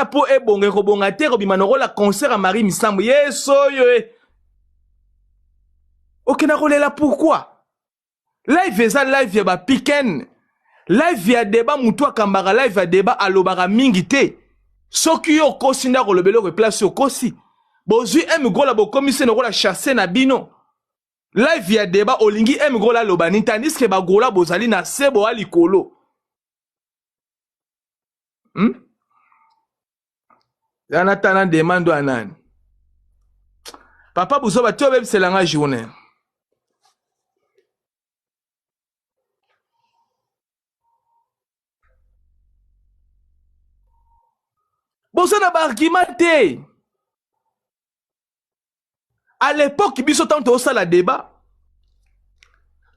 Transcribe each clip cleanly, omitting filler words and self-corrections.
wana po ebonge kobonga te kobima la concert à Marie Misambo yeso yo okena kolela pourquoi live eza live ya ba piken live ya débat mutu akambaka live ya débat alobaka mingi te soki yo kosi nda kolobelo ko place yo kosi bozui emigola bokomise no kola chasser na bino live ya débat olingi emigola lobani tandis que bagola bozali na sebo ali kolo yana tana demando anani papa Buzoba to beb selanga journée Bozana ba argument te. À l'époque, biso tant to sala débat.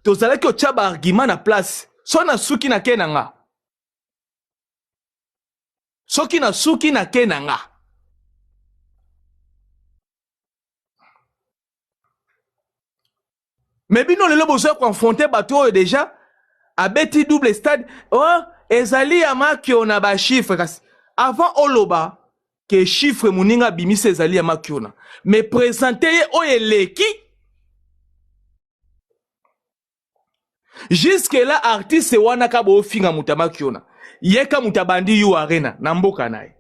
To sala ki o tia ba argument na place. So na suki na kenanga. Soki na suki na kenanga. Mais bino lelo bozo confronter bato déjà à beti double stade. Oh, ezali amaki ona ba chiffre kasi. Avant Oloba, que chiffre muninga bimise ezali ya makiona. Mais présenter oyeleki. Jusque là, artiste wana kabo finga mutamakiona. Yeka mutabandi yu arena, namboka nae.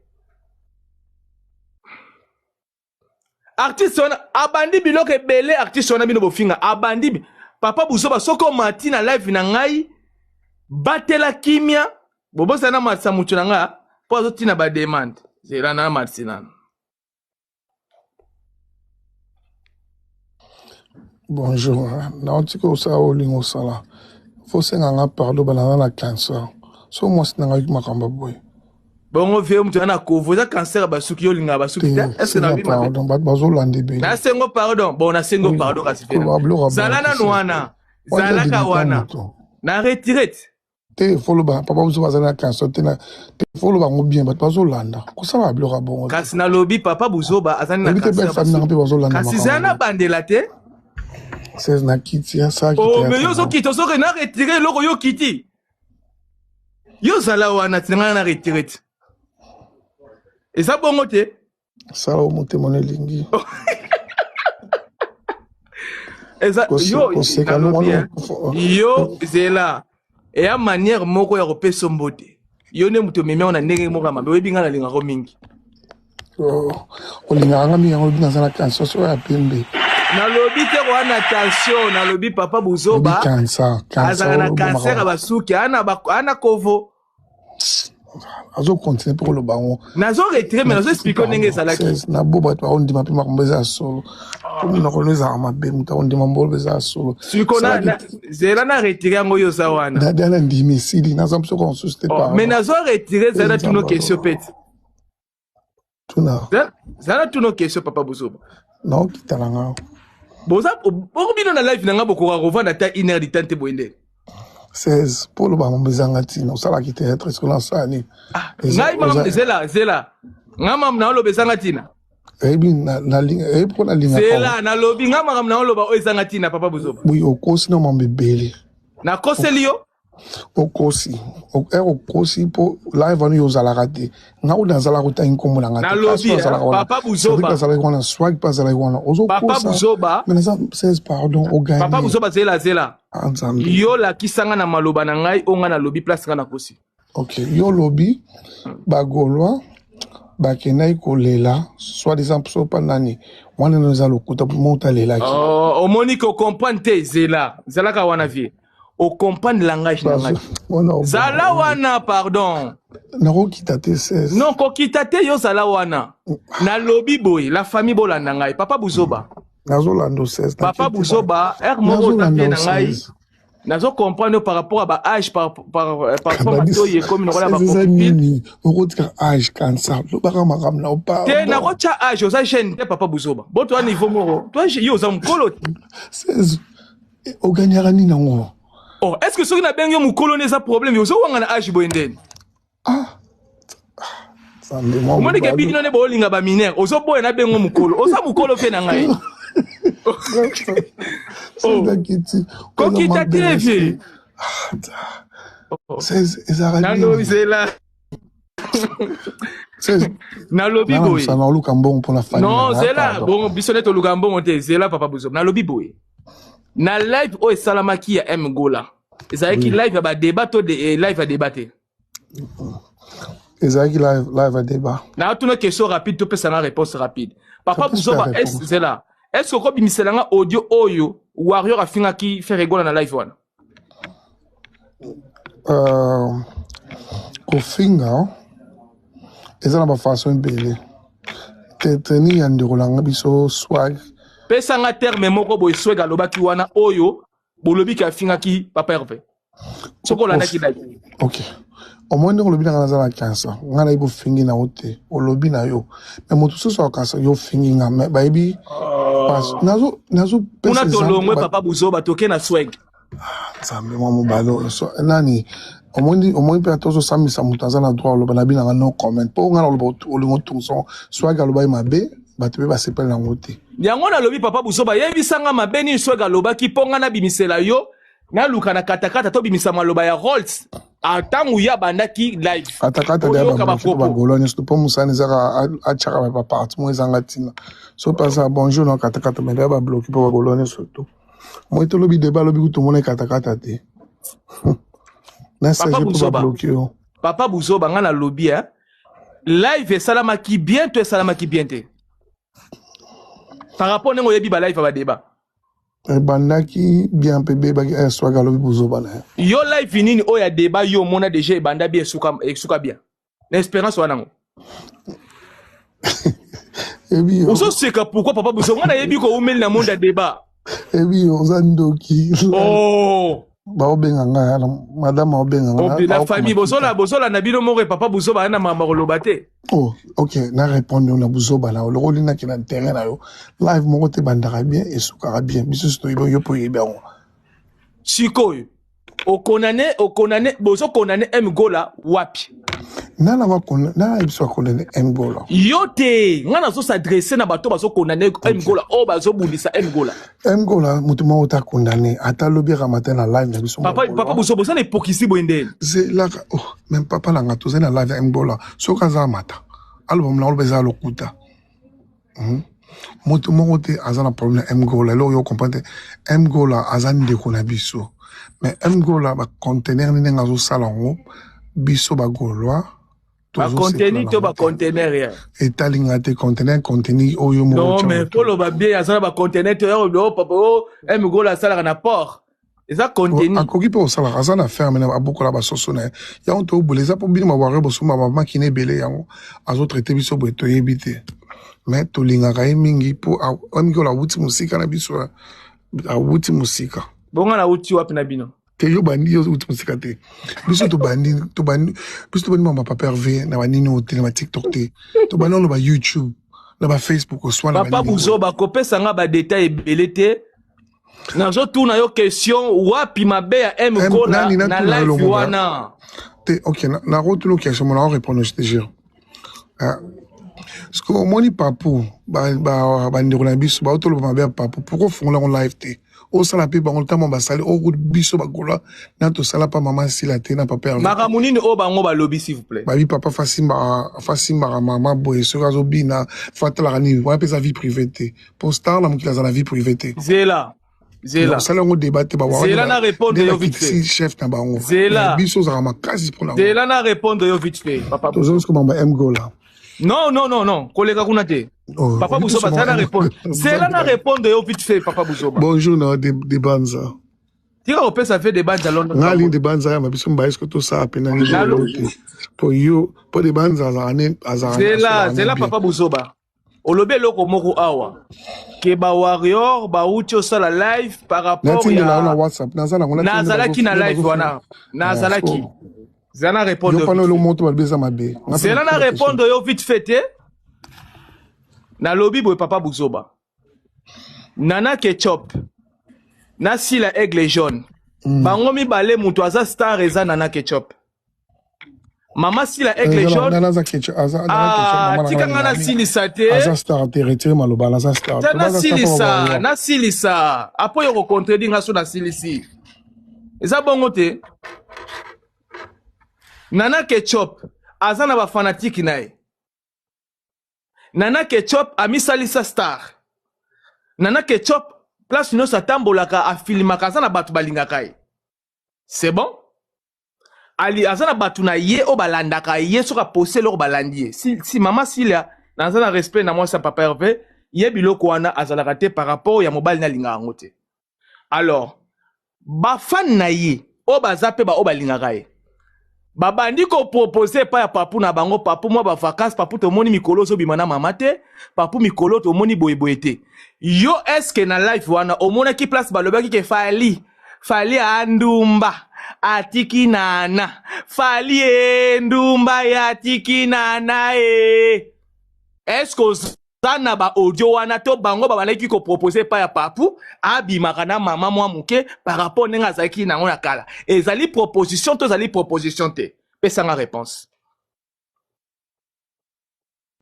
Artiste wana, abandi biloke bele, artiste wana bino bofinga. Abandi, papa Buzoba, soko mati na live na ngai, batela kimia, bobo sana matsa mutu na nga, po azoti na ba demande. Zera na matsinan. Bonjour, naotiko sa olingo sala. Faut senga pardon banana la cancer. So moi sinanga yuk makamba boy. Bongo veo mtu ana kovoza cancer basuki yolinga basuki. Est-ce que na bi pardon bazo lande be. Na sengo pardon, bon na sengo pardon kasi fena. Zalana noana. Zalaka wana. Na retirette. Te follow ba papa vous va na cancer te na te follow ba bien ba bazo landa. Ko sa ba bloka bongo. Kasi na lobby papa Buzoba azani na cancer. Kasi zana bandela te. C'est na kiti ya sa kiti. Oh mais yo zo kiti zo na retirer loko yo kiti. Yo zala wana tinga na retirette. Eza bongo te. Sala o mote monelingi. Eza yo zela. Et à manière moko ya repeso mbote. Yo ne muto meme ona ndenge moko mabe webinga na linga ko mingi. Oh, olinga ngami yango bina sana cancer so ya pembe. Na lobi te wana attention, na lobi papa Buzoba. Cancer. Azala na cancer basuki ana kovo. Azo continuer pour le bango. Nazo retirer mais nazo expliquer ndenge ezalaki. Na boba to on dit ma pima kombeza solo. Comme na koleza mabe muta on dit mambo beza solo. Sikona zela na retirer ngo yo za wana. Na dana ndimi sili na zamso ko susté pas. Mais nazo retirer zela tuno question pete. Tuna. Zela tuno question papa Buzoba. Non kitalanga. Boza boko bino na live nanga boko ka revendre ata 1 heure de temps te boende. 16 pour le bango bezanga tina osala ki théâtre est-ce que là ça ni. Ngai mam zela. Ngama na lo bezanga tina. Ebi na linga pour la linga. Zela na lobi ngama na lo ba o ezanga tina papa Buzoba. Oui okosi no mambebele. Na koselio okosi okosi po live on yo zala raté nga u danzala ko ta inkomo na ngata na lobi papa Buzoba pas zala wana swag pas zala wana ozo papa Buzoba mais ça 16 pardon au gagné papa Buzoba zela yo la kisanga na maloba na ngai onga na lobi place nga na kosi. OK yo lobi bagolwa bakenai kolela soit des amso panani wana noza lokuta monta lela ki o monique comprendre te zela ka wana vie au comprendre le langage zala wana pardon nako kitate 16 non ko kitate yo zala wana na lobby boy la famille bolanda ngai papa Buzoba nazo lando 16 papa Buzoba moko tapé na ngai nazo comprendre par rapport à ba âge par rapport à to ye comme nokola ba copine okotika âge cancer lo baka makam na opa te na ko cha âge oza jeune te papa Buzoba bo to niveau moko toi yo za mkolo 16 o gagnera ni nango. Oh, est-ce que ce qui n'a bien eu mon colonel ça problème, vous avez un âge boindé. Ah, ça me demande. Moi, les gars, ils n'ont pas de linga ba mineur. Vous avez bien mon colo. Vous avez mon colo fait n'angai. C'est d'accord. Quand qui t'a télévié. C'est ça. Non, c'est là. Na lobby boy. Ça n'a aucun bon pour la famille. Non, c'est là. Bon, bisonnet au Lugambo monté. C'est là, papa Bouzo. Na lobby boy. Na live, oh, Salamaki ya M. Gola. C'est qui live, va débattre, live va débattre. C'est qui live à débat. Na une question rapide, tu peux ça une réponse rapide. Papa Bouzo, c'est là. Est-ce que Rob Miselanga audio Oyo, Warrior a fini qui fait rigoler dans la live one? Kofinga, et ça n'a pas façon de payer. Teteni yandi rolanga biso swag. Pesa nga terme moko boy swag aloba ki wana Oyo, bolobi ka finga ki papa Hervé. Soko landa ki live. Ok. Au moins on lobi na za kansa. Ngana ibo fingi na ote. O lobi na yo. Mais moto so so kansa yo fingi nga me baby. Parce nazo pesa. Una tolongwe papa Bouzo batoke na swag. Nzambe mwa mobalo so nani au moins peut attention ça mais ça mutaza na droit lo bana bina no comment po ngana lo olingo tungso swag aloba mabe bato ba sepela na ngote yango na lobi papa Bouzo ba yebisanga mabe ni swag aloba ki ponga na bimisela yo na luka na katakata to bimisa maloba ya Rolls atangu ya bandaki live katakata ya ba Gologne sto po musani zaka a chaka ba part mo ezanga tina so pasa bonjour na katakata me ba bloquer po ba Gologne surtout moi to lobi débat lobi tout monde katakata te Papa Bouzo banga na lobby hein live salama ki bien to salama ki bien te par rapport nengo yebi ba live ba débat bandaki bien pebe ba swaga lobby Bouzo bana yo live nini o ya débat yo mona déjà banda bien suka bien l'espérance wana ngo ebi on se sait pourquoi papa Bouzo ngana yebi ko umeli na monde débat ebi on zandoki oh ba obenga nga madame obenga nga la famille bosola na bino moko papa Bouzo ba na mama kolobate oh ok na répondre na Bouzo ba na le rôle na ki na terrain na yo live moko te bandaka bien et soukara bien biso sto yo po yeba ngo sikoyo okonane Bouzo konane M Gola wapi nana wakona na ibiso konane M Gola yote ngana so s'adresser na bato baso konane M Gola o bazo bundisa M Gola mutuma ota konane ata lobi ramatin na live na biso papa Bouzo na hypocrisie boyende c'est là oh même papa la ngato na live M Gola so kaza mata album la olbeza lokuta mutuma ote azana problème M Gola lo yo comprendre M Gola azani de konabiso mais M Gola ba conteneur ni ngazo salongo biso ba Gaulois ba conteneur to ba conteneur ya etalinga te conteneur oyo mo non mais polo ba bien azana ba conteneur to yo papa M Gola sala na port eza conteneur akoki pe osala azana ferme na abukola ba sosona ya on to boleza po bini mabware bosuma ba makine belé yango azo traiter biso bo to yebite mais to linga kai mingi po M Gola wuti musika na biso a wuti musika bonga na wuti wapi na bino te yo bandi yo uti musika te biso to bandi biso to bandi mama papa Hervé na banini hotel na TikTok te to bandi no ba YouTube na ba Facebook oswa na papa Bouzo ba kopesa nga ba détail ebele te na zo tourna yo question wapi mabe ya M Gola na live wana te ok na rotulo question na répondre je te jure parce que moni papu ba ndeko na biso ba otolo ba mabe papu pourquoi fongola on live te o sala pe bango tamo basali o biso bagola na to sala pa maman sila te na papa makamunini o bango ba lobby s'il vous plaît babi papa fasimba maman boy so razo bina fatala rani wa pe sa vie privée te pour star la mukila za la vie privée te zela sala ngo débattre ba wa zela na répondre yo vite fait chef na bango zela biso za makasi pour na zela na répondre yo vite fait papa to zo ko mama M Gola non kolega kuna te papa Bouzo ba ça na répondre c'est là na répondre yo vite fait papa Bouzo bonjour na de banza tika ko pesa fait de banza London ngali de banza ya mabiso mba est-ce que to ça pena ni pour yo pour de banza c'est là papa Bouzo ba olobe loko moko awa ke ba warrior ba ucho sala live par rapport ya na WhatsApp nazala ki na live wana nazala ki zana répondre c'est là na répondre yo vite fait na lobby boy papa Bouzo ba nana ketchup na sila aigle jaune bango mibale mutu aza star eza nana ketchup mama sila aigle jaune tika nga na silisa te na silisa apo yo kocontredire nga so na silisi eza bongo te nana ketchup aza na bafanatike na ye Nana Ketchup a mis Salisa Star. Nana Ketchup, place une autre tambolaka a filmé Kazana Batu Balingakai. C'est bon? Ali Azana Batu na ye o balandaka ye soka posé leur balandier. Si maman Silia, dans un respect na moi sa papa Hervé, ye biloko wana azalakate par rapport ya mobile na linga ngote. Alors, ba fan na ye, o bazape ba o balingakai. Babandi ko proposer pa ya papu na bango papu moi ba vacances papu to moni mikolo zo bimana mamate papu mikolo to moni boyeboyete yo eske na life wana omona ki place balobaki ke fali andumba atiki nana fali ndumba ya atiki nana eske sana ba audio wana to bango babalaki ko proposer pa ya papu abimaka na mama mwa muke par rapport nenga zaki nango na kala ezali proposition to zali proposition te pesa nga réponse.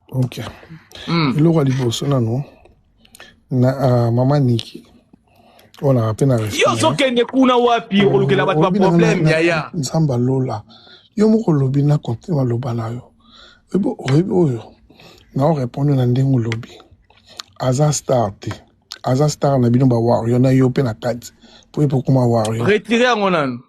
OK. Eloko ya liboso nano na mama Niki on a peine arrêté yo zokende kuna wapi olukela bato ba problème yaya nzamba lola yo moko lobi na continue maloba na yo ebo oyo na répondre na ndengo lobi aza star na bino ba warrior na yo pe na kati pour kuma warrior retirer yango nanu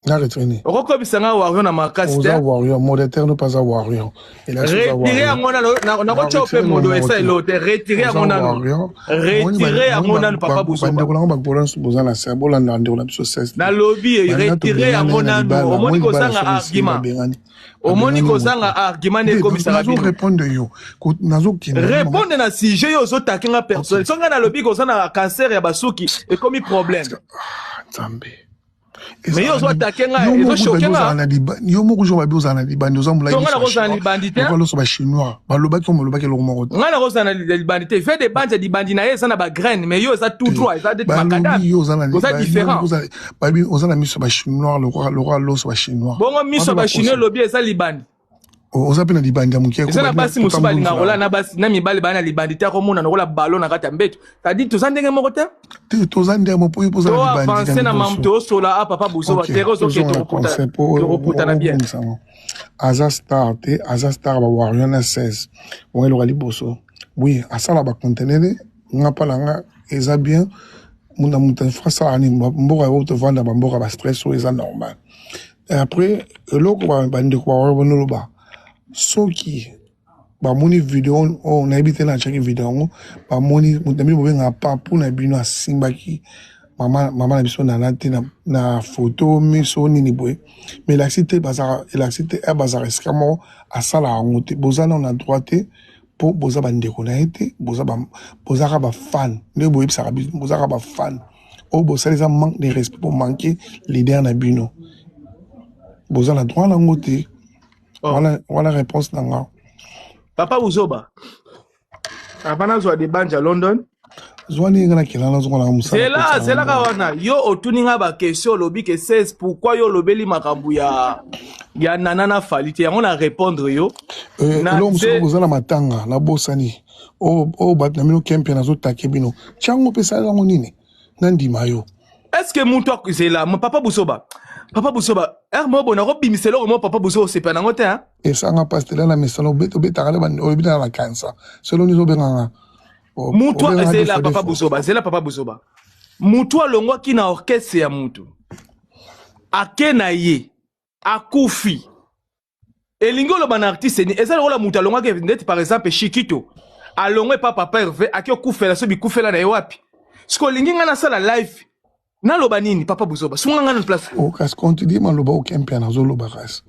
na retraîner okoko bisanga warrior na makasi te warrior modérateur ne pas warrior retirer yango nanu na ko chope modo esa elote retirer yango nanu retirer yango nanu papa buso ndeko lango ba bolance bozana sa bolanda ndeko la biso 16 na lobby retirer yango nanu omoni ko sanga argument omoni kozanga argument ne komisara bino répondre yo répondre na sujet yo zo takinga personne songa na lobby kozana cancer ya basuki et comme problème Nzambe mais yo zo takinga ezo chokenga yo moko jo babi ozana libandi ozambula yo ngana kozana libandi te ko loso ba chinois balobaki ko molobaki lo moko ngana kozana libandi te fait des bandes libandi na ye ça na ba graine mais yo ça tout droit ça des macadam ça différent babi ozana miso ba chinois le roi loso ba chinois bongo miso ba chinois lobby ça libandi ozape na libandi ya muke ko na basi musuba linga rola na basi na mibale bana libandi te ko mona na rola ballon na kati ya mbeto ça dit to zandenge moko te to zandenge mo po poza libandi to avancer na mamto sola a papa buso ba terezo ke to reputa na bien aza star ba warrior na 16 on le liboso oui asala ba contenere nga palanga eza bien muna muta frasa ani mboka o to vanda ba mboka ba stress o eza normal et après eloko ba bande ko ba bonolo ba soki ba moni vidéo on a habité na chaque vidéo ba moni mutami bobenga papu na bino asimbaki mama na biso na nati na photo miso nini boy mais l'activité bazar escamo asala ngote bozana na droite po boza bandeko na été boza ba fan ne boy bisa boza ba fan o boza les manque de respect pour manquer leader na bino boza na droite na ngote. Voilà réponse nanga. Papa Uzoba. Avana zo de banja London. Zwani ngana kilana zo ngana musa. C'est là kawana yo otuninga ba question lobi que 16 pourquoi yo lobeli makambu ya nanana falite yango na répondre yo. Lo musa bozala matanga na bosani. O bat na mino kempe na zo takebino. Chango pesa yango nini? Nandi mayo. Est-ce que muto c'est là papa Busoba? Papa Busoba, mo bona ko bimiselo mo papa Busoba c'est pas nangote hein. Et ça nga pastela na mesalo beto betala ba obina na cancer. Selo ni zo benga. Mutu c'est là papa Busoba, c'est là papa Busoba. Mutu alongwa ki na orchestre ya mutu. Akena ye, akufi. Elingo lo ban artiste ni eza lo la mutu alongwa ke net par exemple Chikito. Alongwe papa Hervé akio kufela so bi kufela na wapi. Siko linginga na sala live. Na loba nini papa Buzoba sunga ngana place o kas konti di man loba o kempia na zo loba ras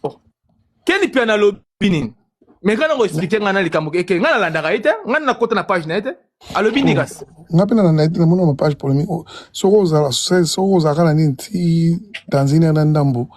oh keni pia na lobi nini me kana ngo expliquer ngana likambo ke ngana landaka ite ngana na kota na page na ite alobi ndigas ngapena na ite na mona ma page polémique soko kana nini ti Tanzania na ndambo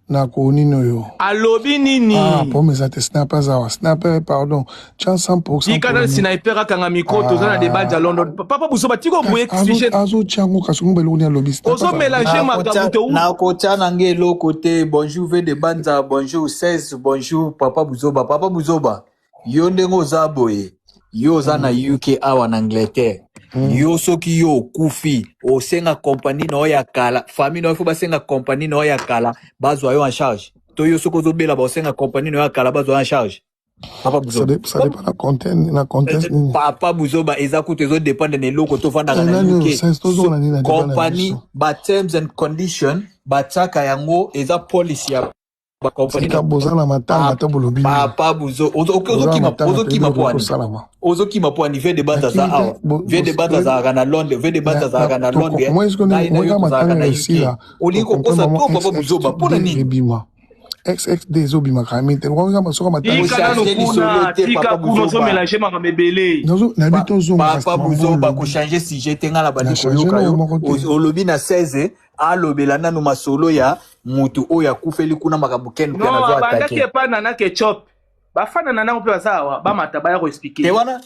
na ko nino yo alobi nini pour mes ates snapper pardon chance 100% ikana sniper akanga micro tozana de banja London papa Busoba tiko boye expliquer azo chango kasungu belo ni lobiste ozo mélanger makabuto na ko tana nge lo côté bonjour ve de banja bonjour 16 bonjour papa Buzoba yo ndengo zaboye yo za na UK awa na Angleterre yo soki yo kufi o senga compagnie no ya kala famille no fo ba senga compagnie no ya kala bazwa yo en charge to yo soko zo bela ba senga compagnie no ya kala bazwa en charge Papa Buzoba. Ça dépend la contexte. Papa Buzoba, exactement, les autres dépendent de l'eau quand on va dans la UK. Compagnie, ba terms and conditions, ba tchaka yango, eza policy ya ba compagnie. Papa Buzoba, ozo ki ma po niveau de base za awa. Vie de base za na Londres, vie de base za na Londres. Na ina yo za na UK. Oliko kosa to Papa Buzoba, pona nini? XXD ezobima kami te kwa masoko matanga tika kuno so mélanger ma mebele na bito zo Papa Buzoba ko changer sujet tenga la bandi ko yoka yo olobi na 16 alobela nanu masolo ya mutu oya kufeli kuna makabuken pia na zo attaquer non ba na ketchup bafana na nango pe basawa bamata baya ko expliquer te wana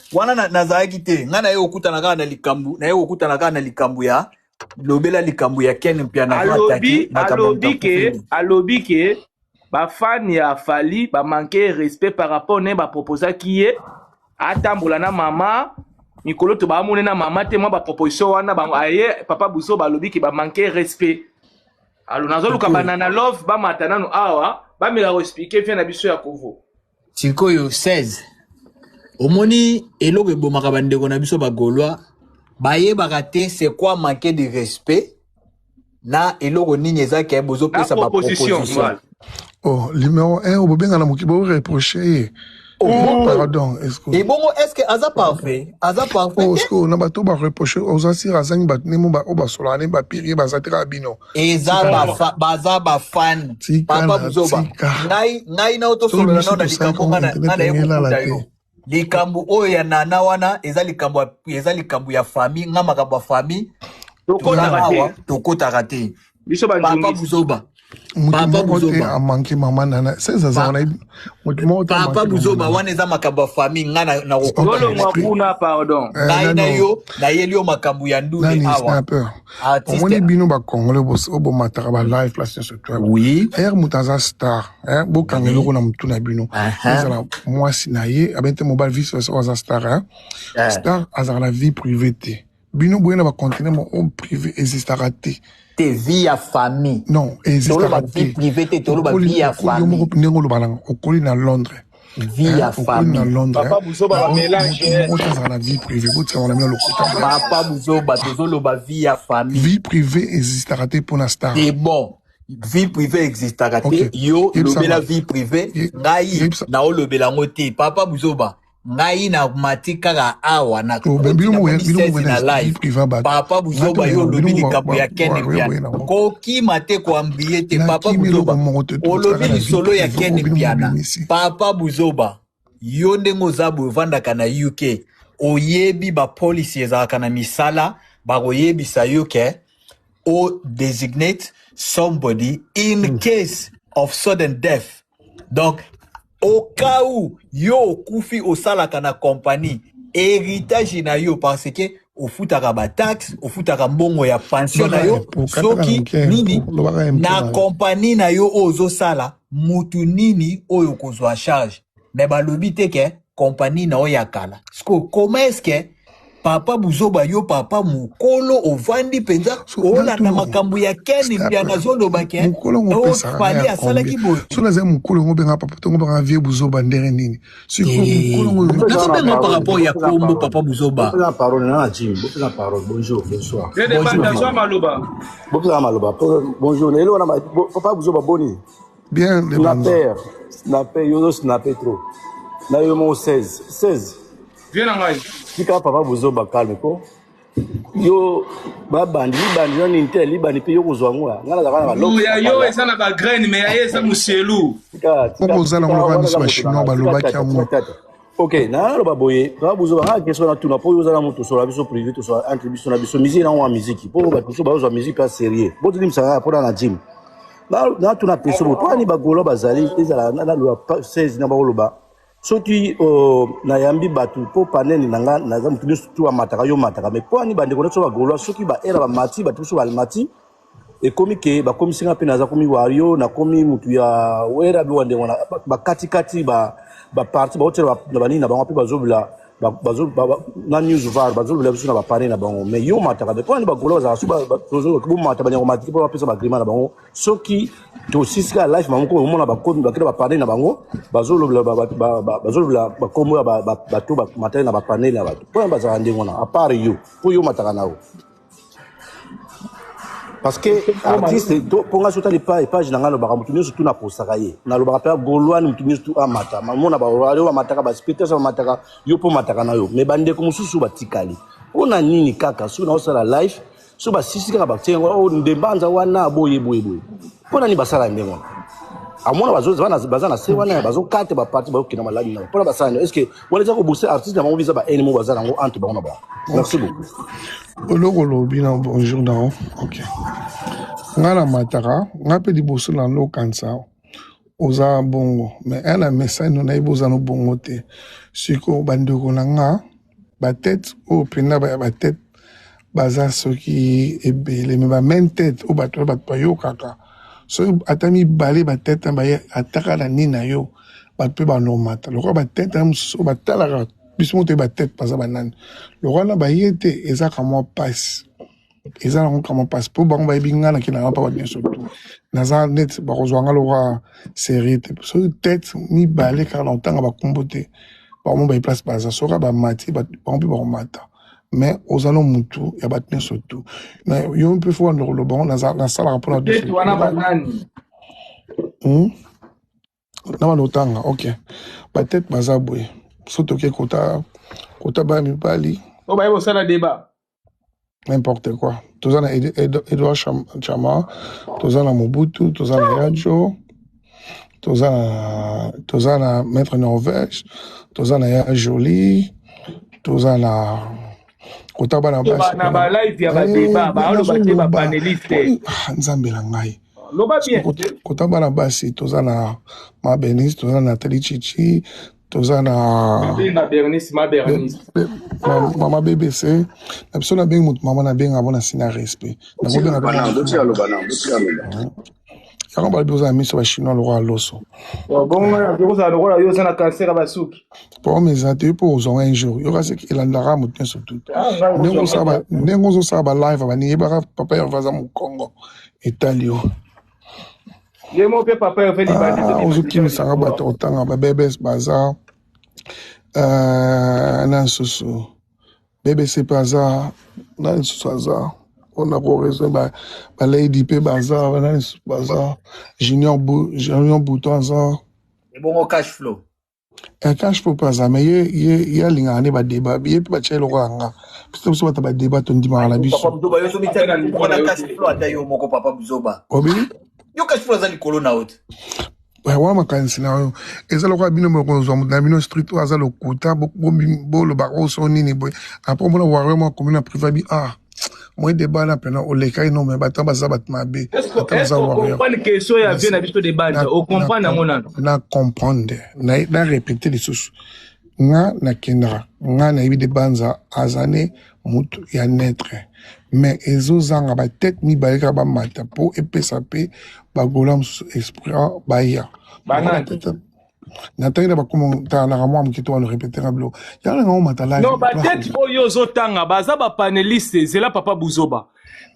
na zaaki te ngana yo okutana kana na likambu na yo okutana kana na likambu ya lobela likambu ya Ken pia na zo attaquer alobi ke ba fan ya Fally ba manquer respect par rapport ne ba proposer qui est atambola na mama mikolo to ba amone na mama te moi ba proposition wana ba aye Papa Buzoba lobi ki ba manquer respect alors nazo luka banana love ba matana no awa ba mela expliquer vient na biso ya kovo tikoyo 16 omoni eloko ebomaka bandeko na biso ba golwa baye bakate c'est quoi manquer de respect na eloko nini ezaki bozo pesa ba proposition. Oh, numéro 1, au bien à la mouki, reprocher. Pardon, est-ce que Aza parfait? Oh, est-ce que n'a pas tout reprocher aux anciens azang bat nemo ba oba solane ba piri ba zatera bino. Eza ba fan. Papa Buzoba. Ngai na auto solo na likambo na yo. Likambo oyo ya nana wana eza likambo ya famille, nga makamba famille. Tokota raté. Papa Buzoba. Papa Buzoba a manqué maman nana Papa Buzoba wana eza makamba famille ngana na okolo mwakuna pardon na yo na yelio makambu ya ndule awa omoni bino ba congolais bo mataka ba live place sur toi oui mutaza star bo kangelo ko na mutu na bino ezala mwasi na ye abente mobile vie sur za star star azala la vie privée te bino boyena ba continuer mon privé existera te te vie à famille. Non, existe la vie privée, te tolo ba vie à famille. Okoli na Londres. Vie à famille. Papa Buzoba ba mélange. La vie privée, Papa Buzoba tozolo ba vie à famille. Vie privée existera te pour la star. C'est bon. Vie privée existera te. Yo lobela vie privée. Ngai na o lobela ngote. Papa Buzoba. Ngai na matika ga awa na na live Papa Buzoba yo lobi likambo ya Ken pia koki mate ko ambiye te Papa Buzoba o lobi solo ya Ken pia Papa Buzoba yo ndengo zabu vanda kana UK oyebi ba police ezaka na misala ba oyebi sa UK o designate somebody in case of sudden death. Donc au cas où yo kufi osalaka na compagnie héritage na yo parce que au futaka ba taxe au futaka mbongo ya pension na yo soki nini na compagnie na yo ozo sala mutu nini oyo kozwa charge mais balobi te ke compagnie na oya kala comment est-ce que Papa Buzoba yo papa mukolo ovandi penza ola na makambu ya Ken bia na zolo bake mukolo ngopesa fali asala kibo sona za mukolo ngobenga papa to ngobenga vie Buzoba ndere nini siko mukolo ngobenga par rapport ya kombo Papa Buzoba la parole na Jim la parole bonjour bonsoir bonjour Maloba bonjour lelo na Papa Buzoba boni bien le snapper yo snapper trop na yo mo 16 viens ngai Kika Papa Buzoba calme ko yo ba bandi na Intel libani pe yo kozwangwa ngala za kana baloko yo esa na ba grain mais ya esa muselu ko zala ngolo ba chinois ba lobaki amu OK na lo baboye Papa Buzoba nga question na tuna po yo zala moto so la biso privé to so entre biso na biso musique na wa musique po ba biso ba zo musique pas sérieux bo tuli msanga po na gym na tuna peso to ani ba golo bazali ezala na lo 16 na ba loba soki na yambi batu po paneli nanga na za mutu tu amataka yo mataka mais po ani bande ko so ba golo soki ba era ba mati batu so ba mati e komi ke ba komi singa pe na za komi wario na komi mutu ya wera bi wande wana ba kati ba parti ba hotel na bani na ba pe ba zobla na news var bazolobela biso na bapane na bango mais yo mataka mpo ani bagolo bazala so bomata banyango matiki mpo bapesa bagrima na bango soki tosisika life mamoko omona bakenda bapane na bango bazolobela bakombo ya bato bamatali na bapanele na bato mpo bazala ndenge wana apart yo mpo yo mataka nao parce que artiste ponga so tali page na ngalo baka mutu nyonso tu na posaka ye na lobaka pe golwani mutu nyonso tu amata mamona ba radio mataka ba spectateur sa mataka yo po mataka na yo mais bande ko mususu batikali ona nini kaka so na osala live so ba sisika ba tengo o ndembanza wana boye pona ni basala ndemo amona bazana se wana bazo kate ba parti ba okina maladi na pona basana est-ce que wala za ko booster artiste na mo visa ba enemo bazana ngo entre ba ona ba merci beaucoup olokolo bina bonjour non ok ngana mataka ngape liboso na lo kansa oza bongo mais ana message na iboza no bongo te siko bandeko na nga ba tête o pena ba tête baza soki ebele mais ba main tête o bato yo kaka so atami balé ba tête ba ataka na nina yo ba pe ba no mata loko ba tête am so ba talaka biso te ba tête pas ba nan le roi ba yete eza kama passe eza na kama passe pour bango ba binga na kina pa ba bien surtout naza net ba kozwanga le roi série te so tête mi balé car longtemps ba kombote ba mo ba place baza so ka ba mati ba on peut ba mata mais aux allons mutu ya ba tenir surtout mais yo peut faut le bon na sala rapport na deux wana banani na ba lotanga ok ba tête baza boye surtout que kota ba mi pali o ba yebo sala débat n'importe quoi tozana Edouard Chama tozana Mobutu tozana Yadjo tozana Maître Norvège tozana ya Jolie tozana kota bana basi na ba live ya ba débat ba lo ba te ba panéliste nzambe la ngai lo ba bien kota bana basi tozana ma Bernice tozana Nathalie Chichi tozana Bernice mama BBC na biso na bengi mutu mama na benga bona sina respect na ko benga yango bali besoin miso ba chinois lo roi loso bon ya besoin lo roi yo sana cancer ba suki pour mes até pour aux un jour yo kasi elandara mutu surtout nengo zo saba live ba ni ba papa ya vaza mu Congo Italio yemo pe papa ya fait libadi ozokimi sanga bato otanga ba bebes baza nan susu BBC baza nan susu aza on a pour raison ba lady pe baza nan susu baza junior bouton aza et bon cash flow cash flow baza mais ye lingane ba débat ye pe ba chelo ranga puisque so ba débat on dit ma la biso papa buzoba yo so bitana na cash flow atayo moko papa buzoba obi yo cash flow za likolo na haute wa makanisi na yo eza lokwa bino moko zo na bino street aza lokuta bo lo ba so nini boy après mona wa vraiment comme na privé bi moi débat na pena o le kai no me batamba za batmabe est-ce qu'on comprend que so ya vient na biso de bande o comprendre ngona na comprendre na répéter les choses nga na kendra nga na ibi de banza azane mutu ya netre mais ezo zanga ba tête mi baleka ba mata po epesa pe ba golam esprit ba ya na tanga ba commentaire na moi mkito wa le répéter blo ya na ngoma mata non ba tête oyo zo tanga baza ba panéliste zela papa buzoba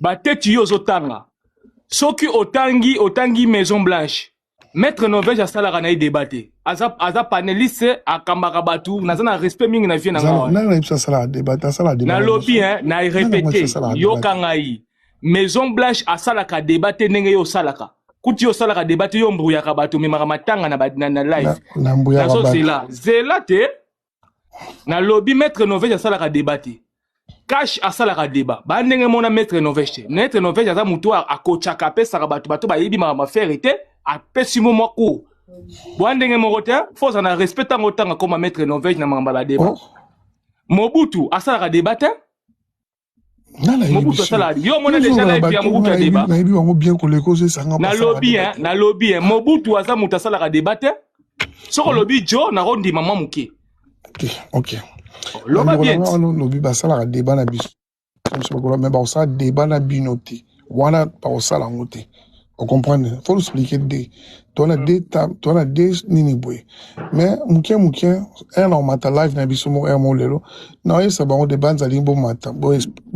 ba tête yo zo tanga soki otangi Maison Blanche Maître Norvège asala na débatté aza panéliste akambaka batu nazana respect mingi na vie na ngawa na ipsa sala débatté sala débat na lobby na répété yo kangai Maison Blanche asala ka débatté ndenge yo salaka kuti yo salaka débatté yo mbuyaka batu memaka matanga na live na mbuyaka batu zela te na lobby Maître Norvège asala ka débatté cash asala ka débat ba ndenge mona Maître Norvège aza mutu akochaka pesa ka batu ba yibi ma faire été apesi mo moko bwandenge moko te faut na respecta ngotanga comme Maître Norvège na mangamba débat Mobutu asala ka débat Mobutu asala yo mona déjà live ya Mobutu débat na yibi wango bien koleko se sanga na lobby Mobutu asa mutu asala ka débat soko lobby jo na rondi mama muke ok loba bien lobby basala ka débat na biso mais ba osala débat na binote wana ba osala ngote on comprend faut expliquer des tu as des nini boy. Mais moukia, un en mata live na bisomo un molelo. Non, ça ba on de banza limbo mata, bo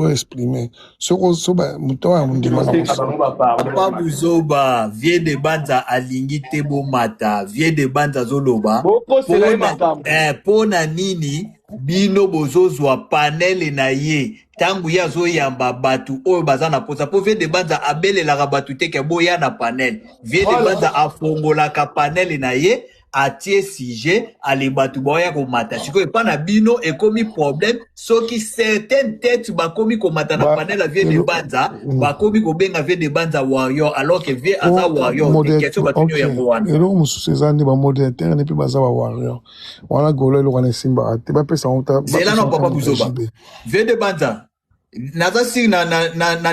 exprimer. So ba muto a mundima na boso. Papa Buzoba, vie de banza alingi tebo mata, vie de banza zoloba. Pona nini bino bozozwa panel na ye tangu ya zo yamba batu oyo bazana posa po vie de banza abelela batu teke boya na panel vie de banza afongola ka panel na ye atie sujet ale batu boya ko mata siko e pa na bino e komi problème soki certaines têtes ba komi ko mata na panel la vie de banza ba komi ko benga vie de banza warrior alors que vie aza warrior et question ba tunyo ya mwana et donc musu sezani ba modérateur ne peut pas avoir warrior wana golo lo wana simba ate ba pesa onta c'est là non papa Buzoba vie de banza naza si na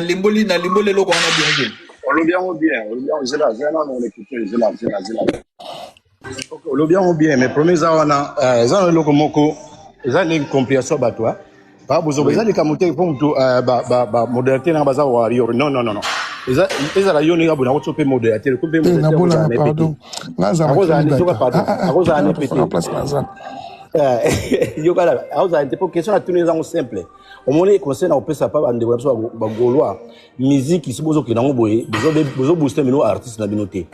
limboli lo ko wana bien on le bien c'est là on l'écouter c'est là on le bien mais premier wana za loko moko za ni compréhension ba toi pas Buzoba za ni kamote pour mutu ba modérateur na baza warrior non eza la yoni ga bona ko tsope modérateur ko be modérateur pardon ngaza ma place yo kala auza inte pour question na tuni zango simple au moins conseil na opesa pa bande ko so ba golwa musique sibozo ke nango boye bozo booster mino artiste na binoté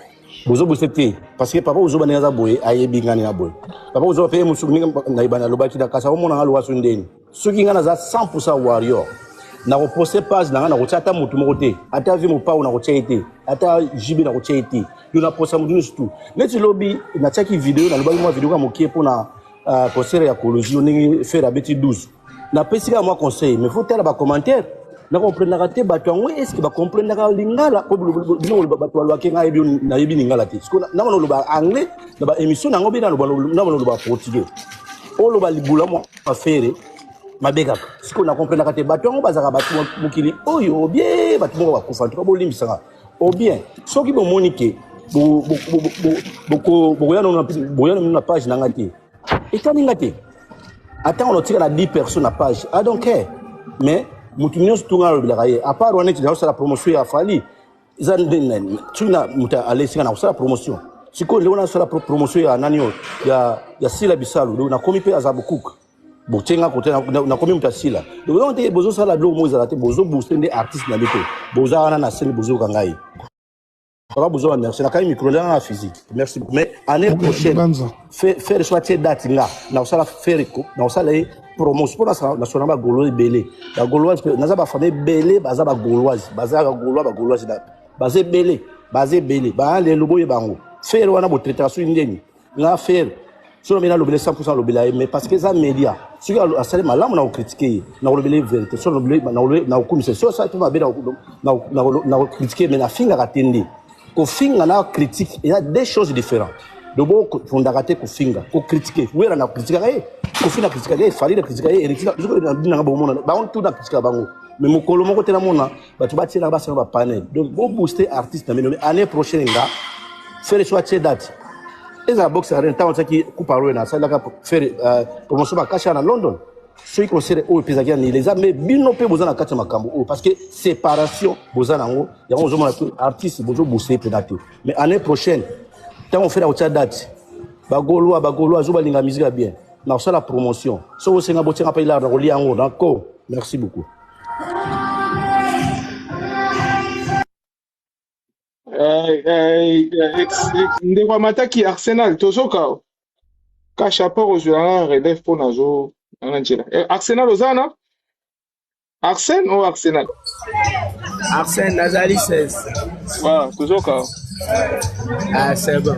bozo booster te parce que papa uzo baneza boye ayebi ngani na boye papa uzo pe musu na ibana lobaki da kasa omona ngalo waso ndeni soki ngana za 100% warrior na ko poster page na ngana ko chata mutu moko te ata vi mo pa na ko chete ata jibi na ko chete yo na poster mutu surtout neti lobby na chaki video na lobaki mo video ka mokie pona concert ya écologie on faire la bêtise 12 na pesika moi conseil mais faut tellement ba commentaire na comprendre na te bato ngo est-ce que ba comprendre na lingala ko bino bato walwake nga yebi na yebi lingala te parce que na mono ba anglais na ba émission na ngo bi na mono ba portugais o lo ba libula mo affaire mabeka parce que na comprendre na te bato ngo bazaka bato mokili oyo bien bato ngo ba kufa to bo limbisanga o bien soki bo monique bo ya na page na ngati et quand il a été attends on tire la 10 personnes à page I don't care mais mutumio stunga lo bilakaye à part on est dans la promotion ya fali zanden tuna muta alesi na la promotion siko leo na la promotion ya nanio ya sila bisalu na komi pe azabukuk botenga kote na komi mutasila donc on te bozo sala blo mo zalate bozo booster des artistes na bito bozo ana na sel bozo kangai papa Buzoba merci na kai micro na physique merci mais année prochaine faire soit date là na sala faire na sala promotion pour na sona ba golo belé la gauloise na za ba famille belé baza ba gauloise bazé belé ba le lobo yebango faire wana bo traitation ndeni na faire so na lobele 100% lobela mais parce que ça média si a sala malamu na critiquer na lobele vérité so lobele na commission so ça tu va bien na critiquer mais na finga katende ko finga na critique il y a des choses différentes de bon fondaraté ko finga ko critiquer oui na critiquer ko finga critiquer fali na critiquer et na ba mona ba on tout na critiquer bango mais mo kolo moko tena mona ba tu ba tena ba ba panel donc bon booster artiste na mais année prochaine nga faire soit cette date et la boxe à renta on sait qui coupe parole na ça là faire promotion ba cacher na London ceux qui seraient au pays ni les mais bino pe bozana kati makambo parce que séparation bozana ngo ya on zoma artiste bozo booster peut-être mais année prochaine tant on fait la autre date ba golo azuba linga musique bien na ça la promotion so o senga botenga pa ila roli yango d'accord merci beaucoup ndeko mataki Arsenal tozoka ka chapeau ozulanga relève pour nazo Arsenal Ozana Arsène ou Arsenal Arsène Nazali 16 voilà toujours quand c'est bon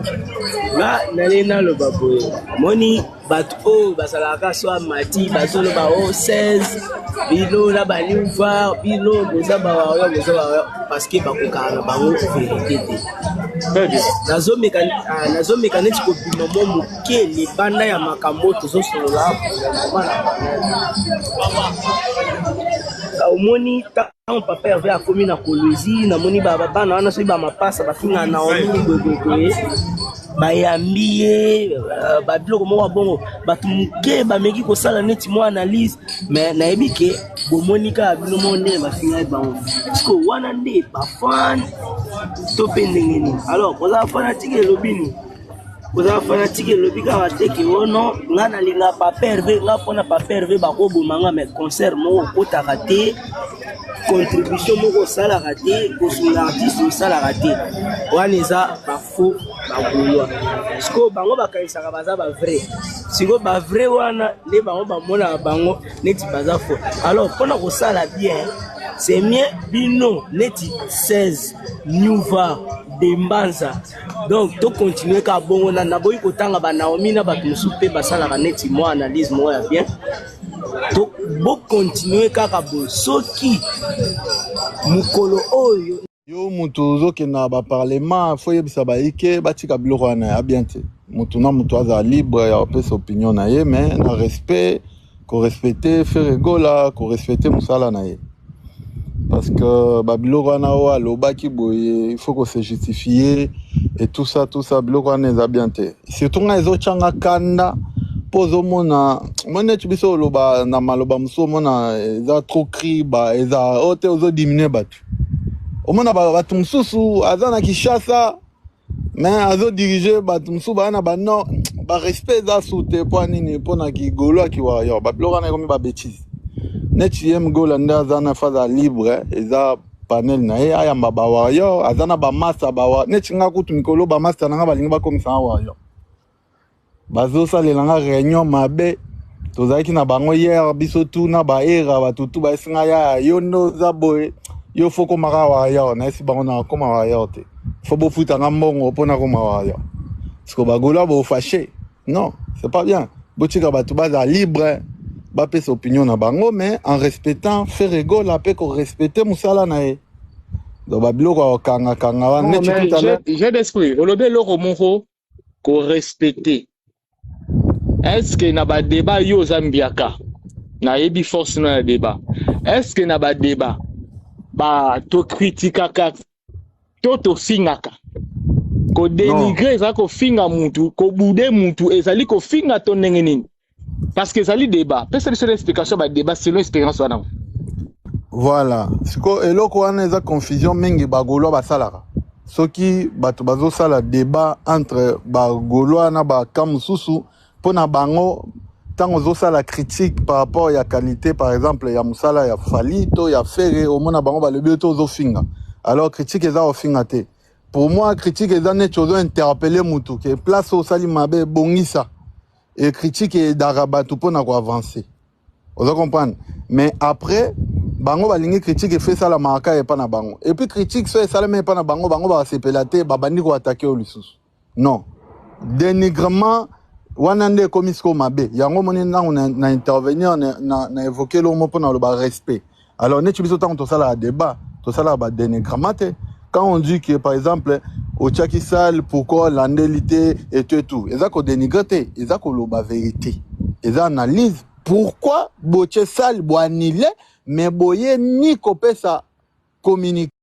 là nalina le baboye moni bato basalaka soit mati bazolo ba 16 bilo la ba liva bilo boza ba parce que bakokana bango vérité nazo mécanique ko bino mo ke ni banda ya makambo tozo solola omoni on papa hervé akomi na kolozi na moni bana wana so ba mapasa bafinga na omi gogogoye bayambi ye babiloko moko bongo bato moke bameki kosala neti mo analyse mais nayebi ke bomoni kaka bino mo ndenge bafinga ye bango parceke wana nde bafane to mpe ndenge nini alors kozala fanatike elobi nini kozala fanatike elobi kaka teke o non nga nalinga papa hervé nga mpona papa hervé bakobomanga mais concert moko okotaka te contribution moko osalaka te kosunga artiste osalaka te wana eza bafo bagolwa sikoyo bango bakanisaka baza bavrai sikoyo bavrai wana nde bango bamonaka bango neti baza fo alors mpona kosala bien c'est mieux bino neti 16 Newvar Dembanza donc to continuer ka bongo na boyi kotanga banaomi na bato mosusu mpe basalaka neti mo analyse moko ya bien to bo continuer kaka bo soki mukolo oyo yo mutu ozokenda baparlement fo yebisa baike batika biloko wana ya bien te mutu na mutu aza libre ya opesa opinion na ye mais na respect korespecte faire egola korespecte mosala na ye parce que babiloko wana oyo alobaki boye il faut qu'on se justifie et tout ça biloko wana eza bien te surtout nga ezotyanga kanda mpo ozomona moneti biso oloba na maloba mosusu omona eza trop cri eza oyo te ozodiminue bato omona bato mosusu aza na Kinshasa mais azodirige bato mosusu baya na banord barespect eza su te mpo anini mpo na kigolo akiwa yo babiloko wana ekomi babétise neti ye mgola nde aza na faza libre eza panel na ye ayamba bawarrior aza na bamaster neti nga kutu mikolo bamaster nanga balingi bakomisa nga warrior bazosalela nga réunion mabe tozalaki na bango hier biso tu na baera batutu baesinga ya yo nde oza boye yo fo komaka warrior nayesi bango na koma warrior te fo bofutanga mbongo mpo na koma warrior parceke bagola bofashe non c'est pas bien botika bato baza libre bapesa opinion na bango mais en respectant faire egola mpe korespecte mosala na ye donc babiloko akokangakanga wana neti tutala j'ai d'esprit olobi eloko moko korespecte est-ce que na badébat yo oza mbiaka nayebi force no ya débat est-ce que na badébat tokritikaka to tofingaka kodénigre ezali kofinga mutu kobude mutu ezali kofinga to ndenge nini parce que ezali débat pesa biso explication badébat selon expérience wana voilà siko eloko wana eza confusion mingi bagolwa basalaka soki bato bazosala débat entre bagolwa na baka mosusu mpo na bango ntango ozosala critique par rapport ya qualité par exemple ya mosala ya fali to ya fere omona bango balobi to ozofinga alors critique eza kofinga te pour moi critique eza neti ozointerpele mutu ke place osali mabe ebongisa et critique edaka bato mpo na koavance ozo comprendre mais après bango balingi critique efe esalamaka epa na bango et puis critique so esalama epa na bango bango bakasepela te babandi koatake oyo lisusu non dénigrement wana nde ekomi siko mabe yango moni ntango na intervenir na évoquer lomo mpo na loba respect alors neti biso ntango tosalaka débat tosalaka badénigrement te quand on dit que par exemple otiaki sale pourquoi landeli te et tout eza kodénigre te eza koloba vérité eza analyse pourquoi botie sale boanile mais boye ni kopesa communique